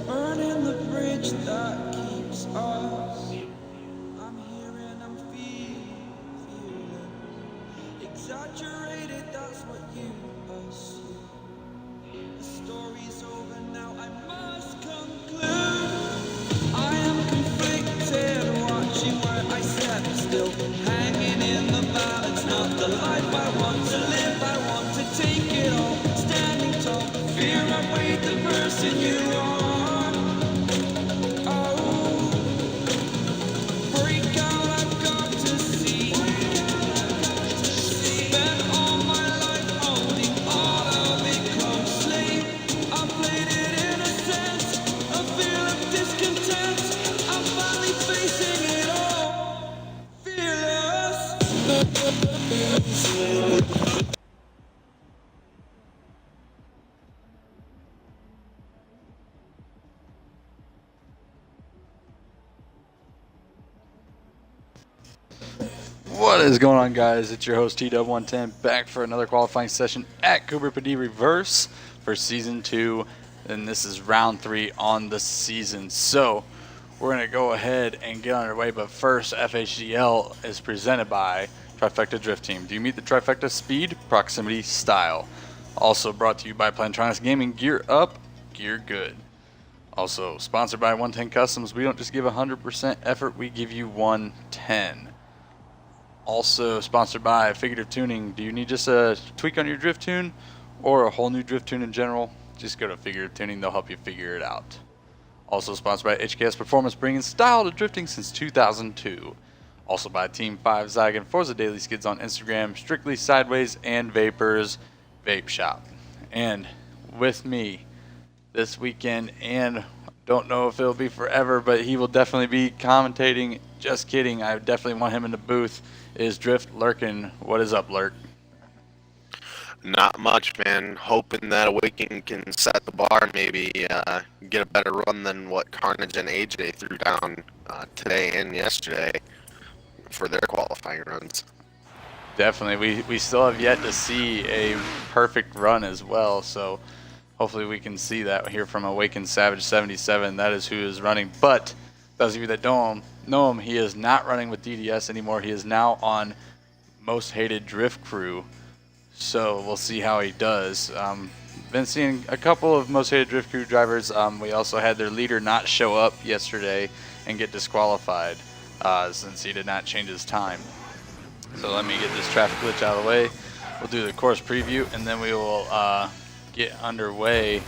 Burning the bridge that keeps us. I'm here and I'm feeling exaggerated, that's what you assume. The story's over now, I must conclude. I am conflicted, watching where I step still, hanging in the balance. Not the life I want to live, I want to take it all. Standing tall, fear I weighed the person you are. What is going on, guys? It's your host T-Dub110 back for another qualifying session at Cooper Pedy Reverse for Season 2, and this is Round 3 on the season. So we're going to go ahead and get underway, but first, FHDL is presented by Trifecta Drift Team. Do you meet the Trifecta speed, proximity, style? Also brought to you by Plantronics Gaming. Gear up, gear good. Also sponsored by 110 Customs. We don't just give 100% effort, we give you 110. Also sponsored by Figurative Tuning. Do you need just a tweak on your drift tune or a whole new drift tune in general? Just go to Figurative Tuning, they'll help you figure it out. Also sponsored by HKS Performance, bringing style to drifting since 2002. Also by Team 5 Zygon and Forza Daily Skids on Instagram, Strictly Sideways and Vapors Vape Shop. And with me this weekend, and don't know if it'll be forever, but he will definitely be commentating. Just kidding, I definitely want him in the booth. Is Drift Lurkin. What is up, Lurk? Not much, man. Hoping that Awaken can set the bar, maybe get a better run than what Carnage and AJ threw down today and yesterday for their qualifying runs. Definitely. We still have yet to see a perfect run as well, so hopefully we can see that here from Awaken Savage 77. That is who is running. But those of you that don't know him, he is not running with DDS anymore. He is now on Most Hated Drift Crew. So we'll see how he does. Been seeing a couple of Most Hated Drift Crew drivers. We also had their leader not show up yesterday and get disqualified since he did not change his time. So let me get this traffic glitch out of the way. We'll do the course preview, and then we will get underway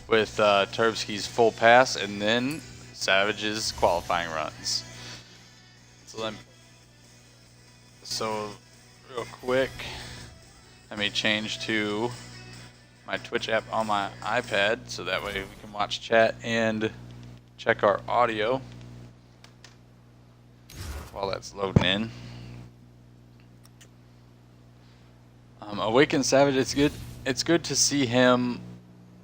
with Turbsky's full pass and then Savage's qualifying runs. So real quick, let me change to my Twitch app on my iPad so that way we can watch chat and check our audio while that's loading in. Awaken Savage, it's good to see him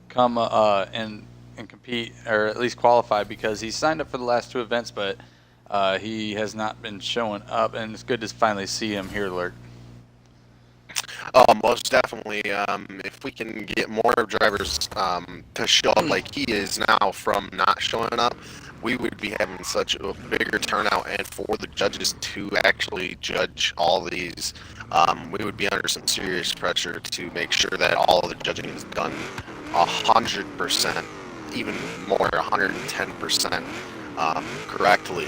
come and compete, or at least qualify, because he signed up for the last two events, but he has not been showing up, and it's good to finally see him here, Lurk. Most definitely. If we can get more drivers to show up like he is now from not showing up, we would be having such a bigger turnout, and for the judges to actually judge all these, we would be under some serious pressure to make sure that all of the judging is done 100%, even more, 110% correctly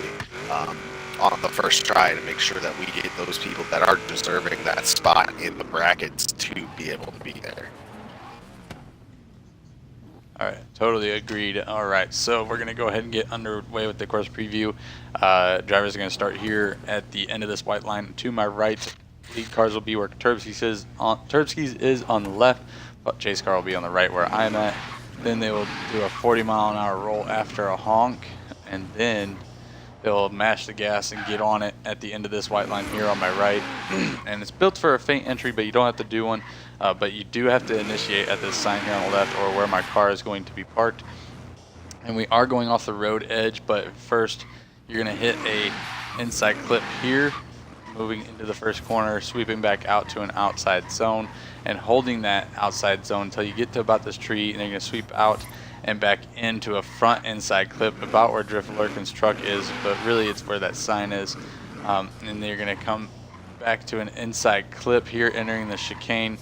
on the first try, to make sure that we get those people that are deserving that spot in the brackets to be able to be there. All right, totally agreed. All right, so we're going to go ahead and get underway with the course preview. Drivers are going to start here at the end of this white line to my right. lead cars will be where Turbsky's is on the left, but chase car will be on the right where I'm at. Then they will do a 40-mile-an-hour roll after a honk, and then they'll mash the gas and get on it at the end of this white line here on my right. And it's built for a faint entry, but you don't have to do one. But you do have to initiate at this sign here on the left, or where my car is going to be parked. And we are going off the road edge, but first you're going to hit a inside clip here, moving into the first corner, sweeping back out to an outside zone, and holding that outside zone until you get to about this tree, and then you're going to sweep out and back into a front inside clip about where Drift Lurkin's truck is, but really it's where that sign is. And then you're going to come back to an inside clip here, entering the chicane.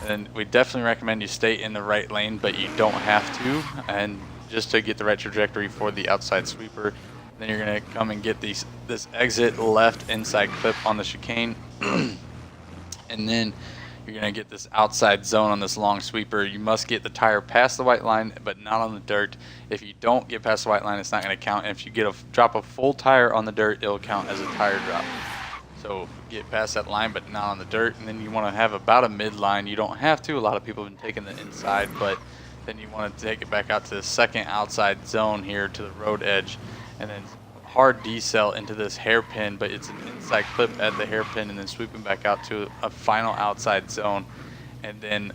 And we definitely recommend you stay in the right lane, but you don't have to, and just to get the right trajectory for the outside sweeper. Then you're going to come and get this exit left inside clip on the chicane. And then you're going to get this outside zone on this long sweeper. You must get the tire past the white line, but not on the dirt. If you don't get past the white line, it's not going to count. And if you drop a full tire on the dirt, it'll count as a tire drop. So get past that line, but not on the dirt. And then you want to have about a midline. You don't have to. A lot of people have been taking the inside, but then you want to take it back out to the second outside zone here to the road edge, and then hard decel into this hairpin, but it's an inside clip at the hairpin, and then sweeping back out to a final outside zone. And then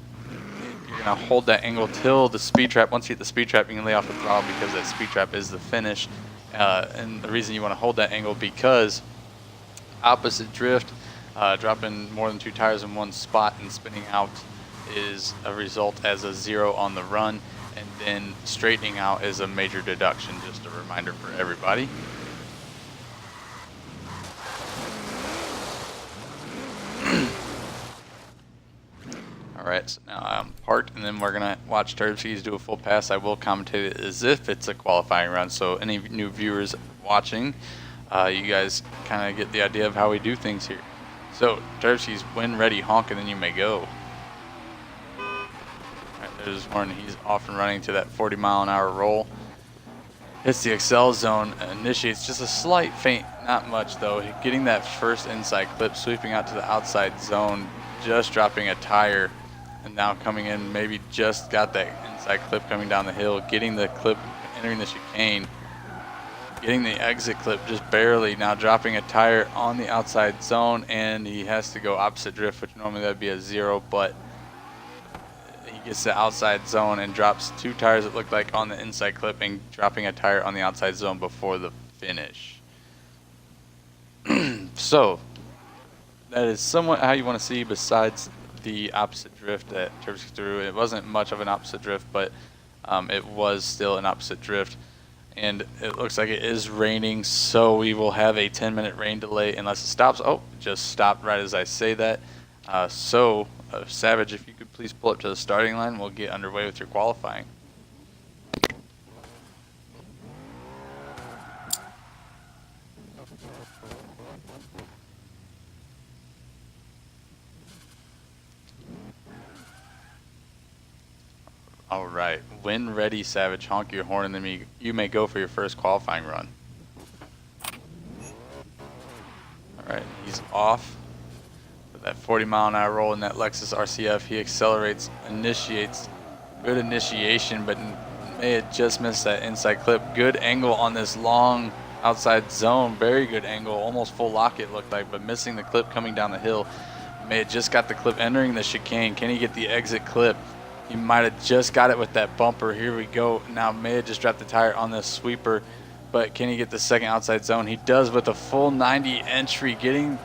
you're going to hold that angle till the speed trap. Once you hit the speed trap, you can lay off the throttle because that speed trap is the finish. And the reason you want to hold that angle, because opposite drift, dropping more than 2 tires in one spot and spinning out is a result as a 0 on the run, and then straightening out is a major deduction. Just a reminder for everybody. Alright, so now I'm parked, and then we're going to watch Turbsky's do a full pass. I will commentate it as if it's a qualifying run, so any new viewers watching, you guys kind of get the idea of how we do things here. So Turbsky's when ready, honk, and then you may go. Alright, there's Warren. He's off and running to that 40-mile-an-hour roll. Hits the Excel zone, initiates just a slight feint, not much though. Getting that first inside clip, sweeping out to the outside zone, just dropping a tire, and now coming in, maybe just got that inside clip coming down the hill, getting the clip, entering the chicane, getting the exit clip just barely, now dropping a tire on the outside zone, and he has to go opposite drift, which normally that would be a 0, but he gets the outside zone and drops 2 tires, it looked like, on the inside clip, and dropping a tire on the outside zone before the finish. So that is somewhat how you want to see, besides the opposite drift that Turbsky threw. It wasn't much of an opposite drift, but it was still an opposite drift. And it looks like it is raining, so we will have a 10-minute rain delay unless it stops. Oh, it just stopped right as I say that. Savage, if you could please pull up to the starting line, we'll get underway with your qualifying. All right, when ready, Savage, honk your horn, and then you may go for your first qualifying run. All right, he's off with that 40-mile-an-hour roll in that Lexus RCF. He accelerates, initiates, good initiation, but may have just missed that inside clip. Good angle on this long outside zone, very good angle, almost full lock it looked like, but missing the clip coming down the hill. May have just got the clip entering the chicane. Can he get the exit clip? He might have just got it with that bumper. Here we go. Now may have just dropped the tire on this sweeper, but can he get the second outside zone? He does with a full 90 entry, getting,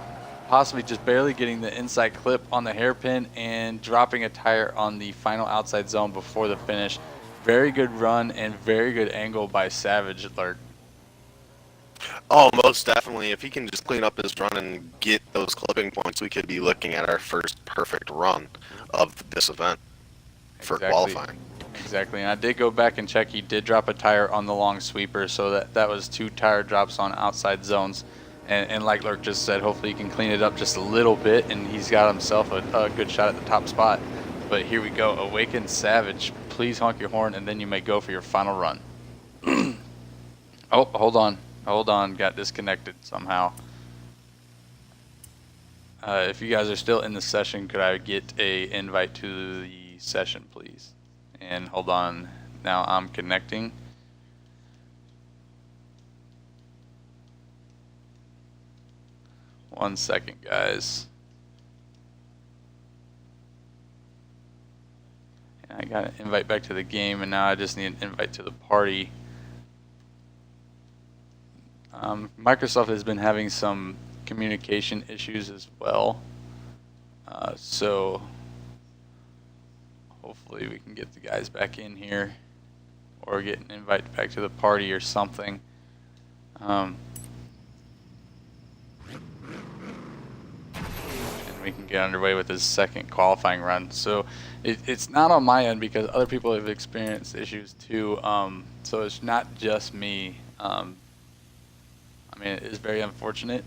possibly just barely getting the inside clip on the hairpin and dropping a tire on the final outside zone before the finish. Very good run and very good angle by Savage Lurk. Oh, most definitely. If he can just clean up his run and get those clipping points, we could be looking at our first perfect run of this event for qualifying. Exactly, and I did go back and check. He did drop a tire on the long sweeper, so that was 2 tire drops on outside zones. And like Lurk just said, hopefully he can clean it up just a little bit, and he's got himself a good shot at the top spot. But here we go. Awaken Savage. Please honk your horn, and then you may go for your final run. Oh, hold on. Hold on. Got disconnected somehow. If you guys are still in the session, could I get a invite to the session, please? And hold on, now I'm connecting. One second, guys. And I got an invite back to the game, and now I just need an invite to the party. Microsoft has been having some communication issues as well, so hopefully we can get the guys back in here or get an invite back to the party or something. And we can get underway with this second qualifying run. So it's not on my end because other people have experienced issues too, so it's not just me. I mean, it is very unfortunate,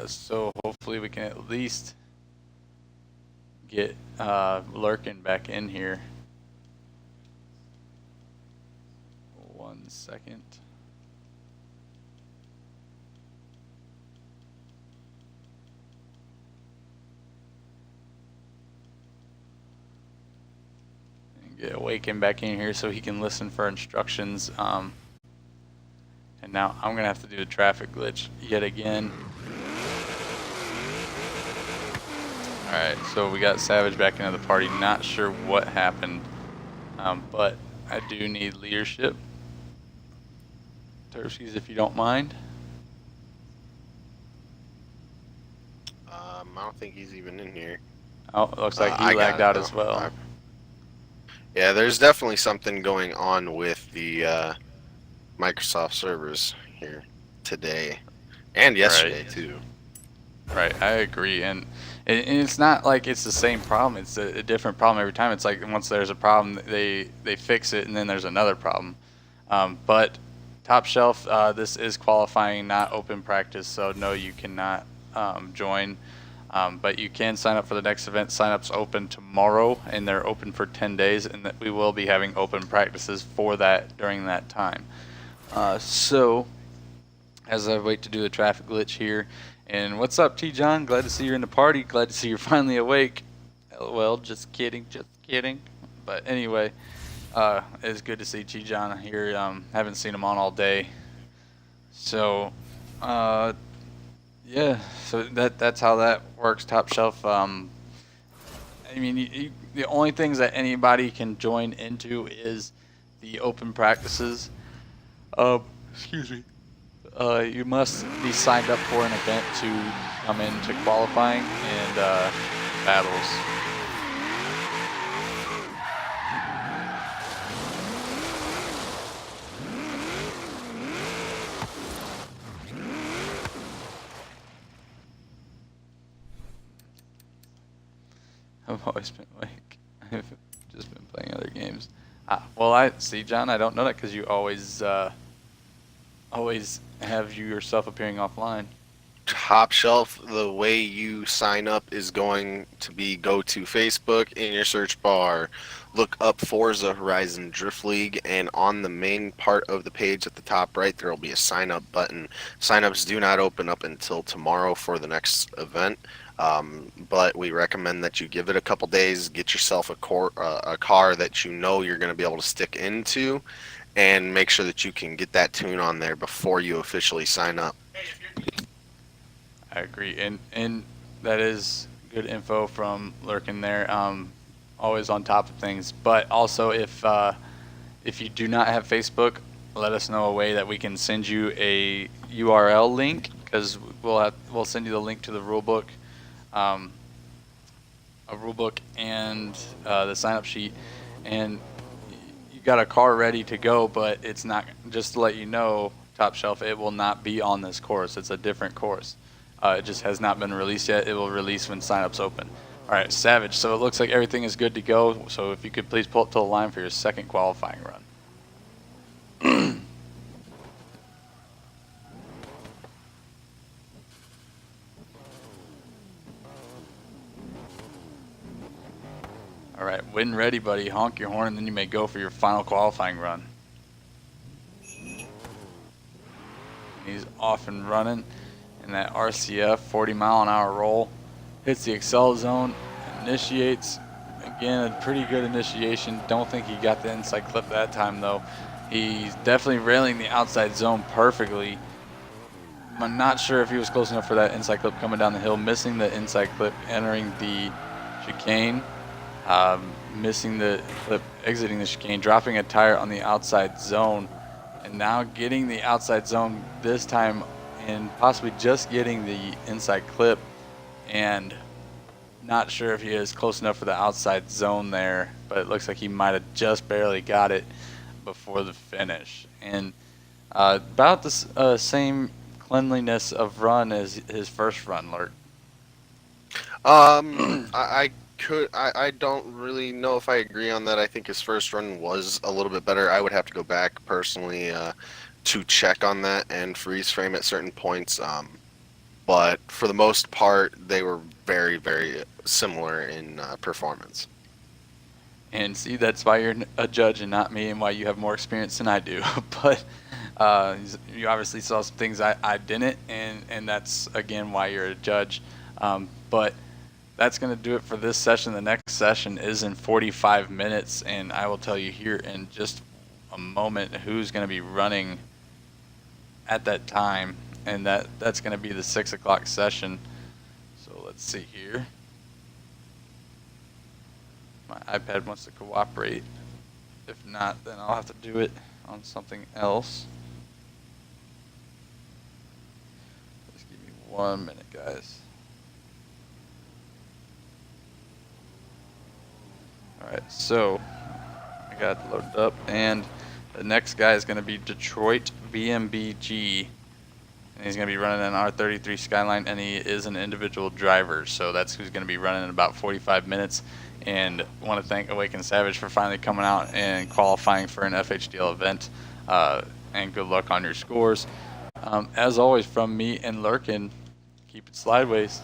so hopefully we can at least get Lurkin back in here. 1 second. And get Awaken back in here so he can listen for instructions. And now I'm going to have to do a traffic glitch yet again. Alright, so we got Savage back into the party. Not sure what happened, but I do need leadership. Turskies, if you don't mind. I don't think he's even in here. Oh, it looks like he lagged out as well. Yeah, there's definitely something going on with the Microsoft servers here today and yesterday too. Right, I agree, and it's not like it's the same problem. It's a different problem every time. It's like once there's a problem, they fix it, and then there's another problem. But Top Shelf, this is qualifying, not open practice, so no, you cannot join. But you can sign up for the next event. Sign-up's open tomorrow, and they're open for 10 days, and that we will be having open practices for that during that time. So, as I wait to do the traffic glitch here, and what's up, T. John? Glad to see you're in the party. Glad to see you're finally awake. LOL, just kidding, just kidding. But anyway, it's good to see T. John here. Haven't seen him on all day. So, yeah, so that's how that works, Top Shelf. I mean, the only things that anybody can join into is the open practices. Excuse me. You must be signed up for an event to come into qualifying and battles. I've always been awake. I've just been playing other games. Well, I see, John. I don't know that because you always have you yourself appearing offline. Top Shelf, the way you sign up is going to be go to Facebook in your search bar, look up ForzaHorizonDriftLeague, and on the main part of the page at the top right, there will be a sign up button. Sign-ups do not open up until tomorrow for the next event. But we recommend that you give it a couple days, get yourself a car that you know you're going to be able to stick into, and make sure that you can get that tune on there before you officially sign up. I agree, and that is good info from Lurkin there. Always on top of things, but also if you do not have Facebook, let us know a way that we can send you a URL link, because we'll send you the link to the rulebook. A rulebook and the sign-up sheet, and you got a car ready to go, but it's not, just to let you know, Top Shelf, it will not be on this course. It's a different course. It just has not been released yet. It will release when sign-up's open. All right, Savage, so it looks like everything is good to go, so if you could please pull up to the line for your second qualifying run. All right, when ready, buddy, honk your horn, and then you may go for your final qualifying run. He's off and running in that RCF 40-mile-an-hour roll. hits the Excel zone, initiates. Again, a pretty good initiation. Don't think he got the inside clip that time, though. He's definitely railing the outside zone perfectly. I'm not sure if he was close enough for that inside clip coming down the hill, missing the inside clip entering the chicane, missing the clip exiting the chicane, dropping a tire on the outside zone, and now getting the outside zone this time and possibly just getting the inside clip, and not sure if he is close enough for the outside zone there, but it looks like he might have just barely got it before the finish. And about the same cleanliness of run as his first run, Lurk. I don't really know if I agree on that. I think his first run was a little bit better. I would have to go back personally to check on that and freeze frame at certain points. But for the most part, they were very, very similar in performance. And see, that's why you're a judge and not me, and why you have more experience than I do. But you obviously saw some things I didn't, and that's, again, why you're a judge. But that's going to do it for this session. The next session is in 45 minutes, and I will tell you here in just a moment who's going to be running at that time, and that's going to be the 6 o'clock session. So let's see here. My iPad wants to cooperate. If not, then I'll have to do it on something else. Just give me 1 minute, guys. Alright, so I got it loaded up, and the next guy is going to be Detroit BMBG, and he's going to be running an R33 Skyline, and he is an individual driver, so that's who's going to be running in about 45 minutes. And I want to thank Awakened Savage for finally coming out and qualifying for an FHDL event, and good luck on your scores. As always, from me and Lurkin, keep it slideways.